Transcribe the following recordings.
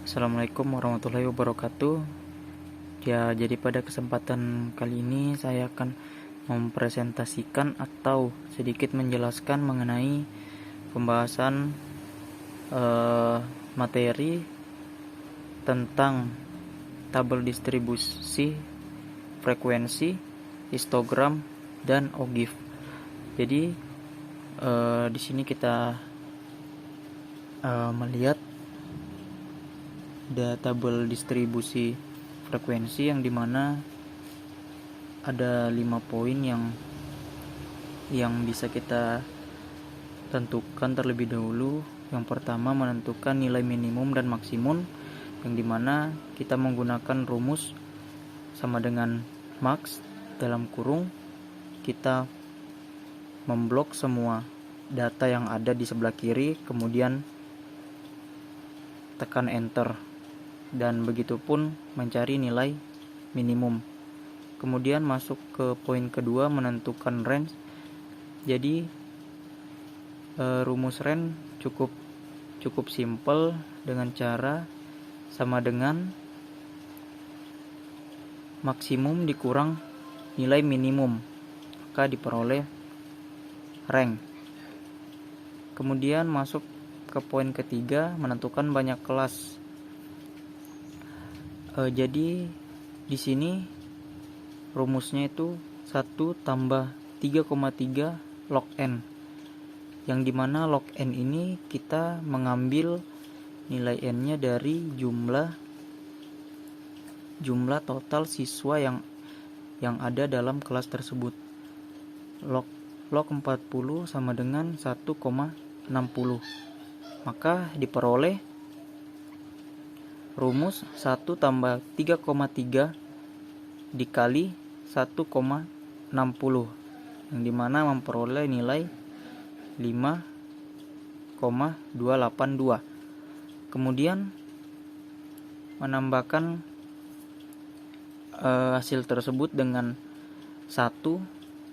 Assalamualaikum warahmatullahi wabarakatuh. Ya, jadi pada kesempatan kali ini saya akan mempresentasikan atau sedikit menjelaskan mengenai pembahasan materi tentang tabel distribusi frekuensi, histogram, dan ogive. Jadi di sini kita melihat ada tabel distribusi frekuensi yang dimana ada 5 poin yang bisa kita tentukan terlebih dahulu. Yang pertama, menentukan nilai minimum dan maksimum, yang dimana kita menggunakan rumus sama dengan max dalam kurung kita memblok semua data yang ada di sebelah kiri, kemudian tekan enter, dan begitupun mencari nilai minimum. Kemudian masuk ke poin kedua, menentukan range. Jadi rumus range cukup simpel dengan cara sama dengan maksimum dikurang nilai minimum, maka diperoleh rank. Kemudian masuk ke poin ketiga, menentukan banyak kelas. Jadi di sini rumusnya itu 1 tambah 3,3 log n, yang dimana log n ini kita mengambil nilai n-nya dari jumlah total siswa yang ada dalam kelas tersebut. Log 40 sama dengan 1,60, maka diperoleh rumus 1 tambah 3,3 dikali 1,60, yang dimana memperoleh nilai 5,282. Kemudian menambahkan hasil tersebut dengan 1,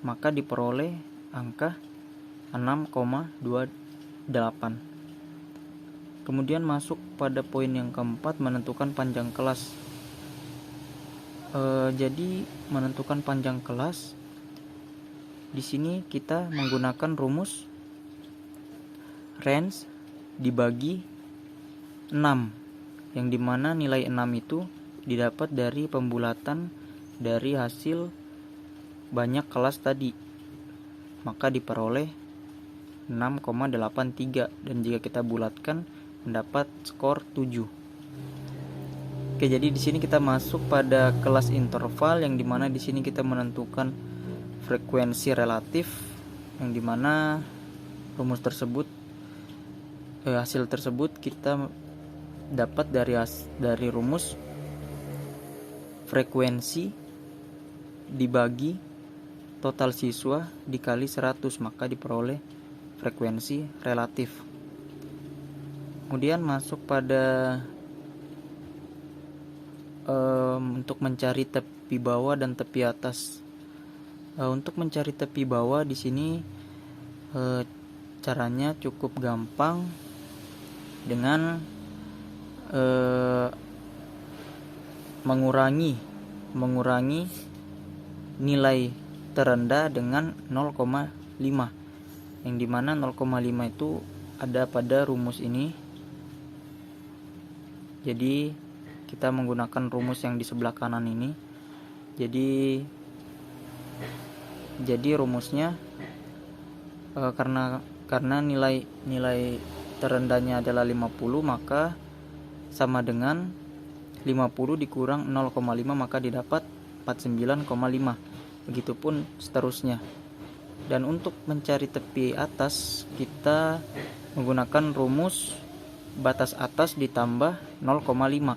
maka diperoleh angka 6,28. Kemudian masuk pada poin yang keempat, menentukan panjang kelas. Jadi menentukan panjang kelas di sini kita menggunakan rumus range dibagi 6, yang dimana nilai 6 itu didapat dari pembulatan dari hasil banyak kelas tadi, maka diperoleh 6,83, dan jika kita bulatkan mendapat skor 7. Oke, jadi di sini kita masuk pada kelas interval, yang dimana di sini kita menentukan frekuensi relatif, yang dimana rumus tersebut hasil tersebut kita dapat dari rumus frekuensi dibagi total siswa dikali 100, maka diperoleh frekuensi relatif. Kemudian masuk pada untuk mencari tepi bawah dan tepi atas. Untuk mencari tepi bawah di sini caranya cukup gampang dengan mengurangi nilai terendah dengan 0,5, yang dimana 0,5 itu ada pada rumus ini. Jadi kita menggunakan rumus yang di sebelah kanan ini. Jadi rumusnya karena nilai terendahnya adalah 50, maka sama dengan 50 dikurang 0,5, maka didapat 49,5. Begitupun seterusnya. Dan untuk mencari tepi atas, kita menggunakan rumus batas atas ditambah 0,5.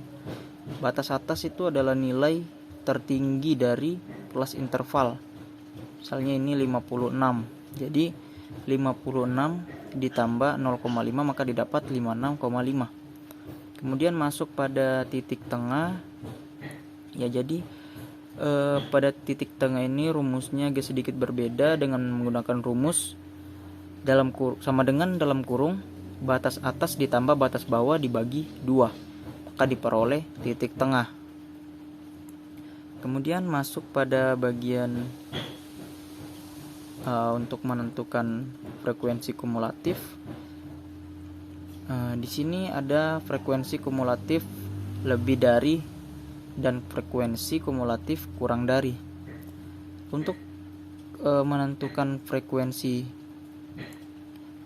Batas atas itu adalah nilai tertinggi dari kelas interval. Misalnya ini 56. Jadi 56 ditambah 0,5, maka didapat 56,5. Kemudian masuk pada titik tengah. Ya, jadi pada titik tengah ini rumusnya agak sedikit berbeda dengan menggunakan rumus sama dengan dalam kurung batas atas ditambah batas bawah dibagi 2. maka diperoleh titik tengah. Kemudian masuk pada bagian untuk menentukan frekuensi kumulatif. Di sini ada frekuensi kumulatif lebih dari dan frekuensi kumulatif kurang dari. Untuk menentukan frekuensi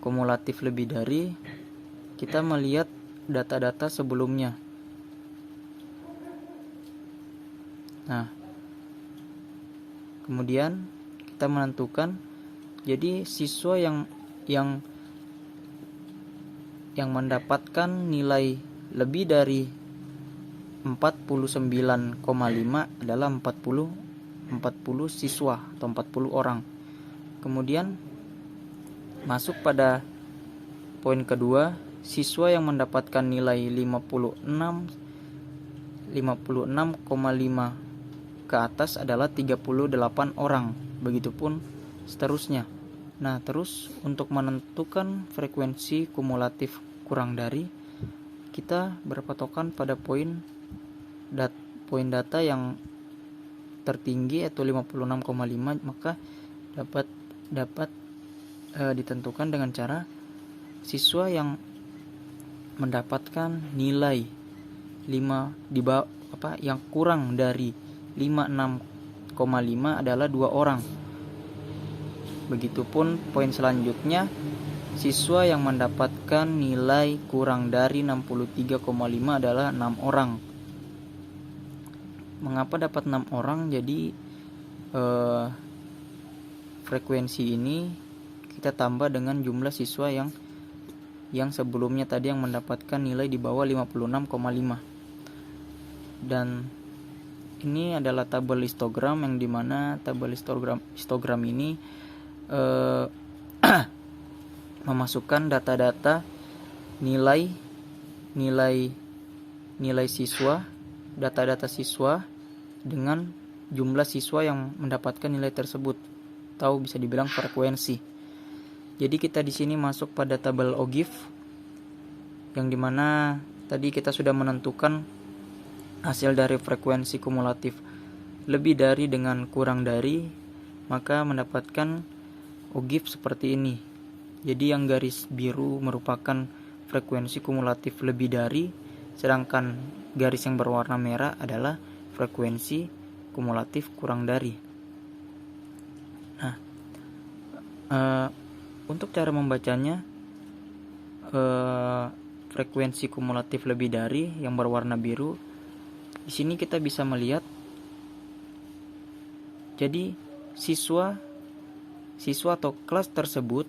kumulatif lebih dari, kita melihat data-data sebelumnya. Nah, kemudian kita menentukan, jadi siswa yang mendapatkan nilai lebih dari 49,5 adalah 40 siswa atau 40 orang. Kemudian masuk pada poin kedua, siswa yang mendapatkan nilai 56,5 ke atas adalah 38 orang. Begitupun seterusnya. Nah, terus untuk menentukan frekuensi kumulatif kurang dari, kita berpatokan pada poin data yang tertinggi yaitu 56,5, maka dapat ditentukan dengan cara siswa yang mendapatkan nilai yang kurang dari 56,5 adalah 2 orang. Begitupun poin selanjutnya, siswa yang mendapatkan nilai kurang dari 63,5 adalah 6 orang. Mengapa dapat 6 orang? Jadi frekuensi ini kita tambah dengan jumlah siswa yang sebelumnya tadi yang mendapatkan nilai di bawah 56,5. Dan ini adalah tabel histogram, yang dimana tabel histogram ini memasukkan data-data nilai siswa, data-data siswa dengan jumlah siswa yang mendapatkan nilai tersebut, atau bisa dibilang frekuensi. Jadi kita di sini masuk pada tabel OGIF, yang dimana tadi kita sudah menentukan hasil dari frekuensi kumulatif lebih dari dengan kurang dari, maka mendapatkan OGIF seperti ini. Jadi yang garis biru merupakan frekuensi kumulatif lebih dari, sedangkan garis yang berwarna merah adalah frekuensi kumulatif kurang dari. Nah, untuk cara membacanya, frekuensi kumulatif lebih dari yang berwarna biru, di sini kita bisa melihat, jadi siswa atau kelas tersebut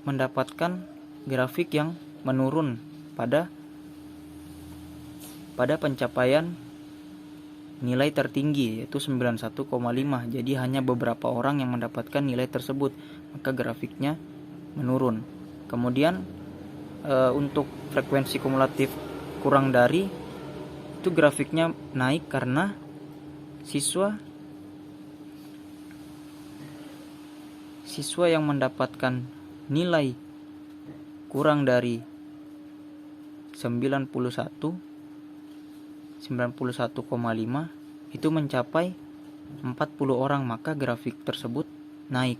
mendapatkan grafik yang menurun pada pencapaian nilai tertinggi, yaitu 91,5. Jadi hanya beberapa orang yang mendapatkan nilai tersebut, maka grafiknya menurun. Kemudian untuk frekuensi kumulatif kurang dari, itu grafiknya naik karena siswa yang mendapatkan nilai kurang dari 91,5 itu mencapai 40 orang, maka grafik tersebut naik.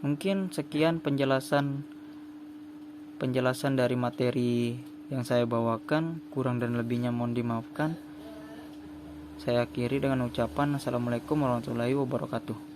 Mungkin sekian penjelasan dari materi yang saya bawakan, kurang dan lebihnya mohon dimaafkan. Saya akhiri dengan ucapan Assalamualaikum warahmatullahi wabarakatuh.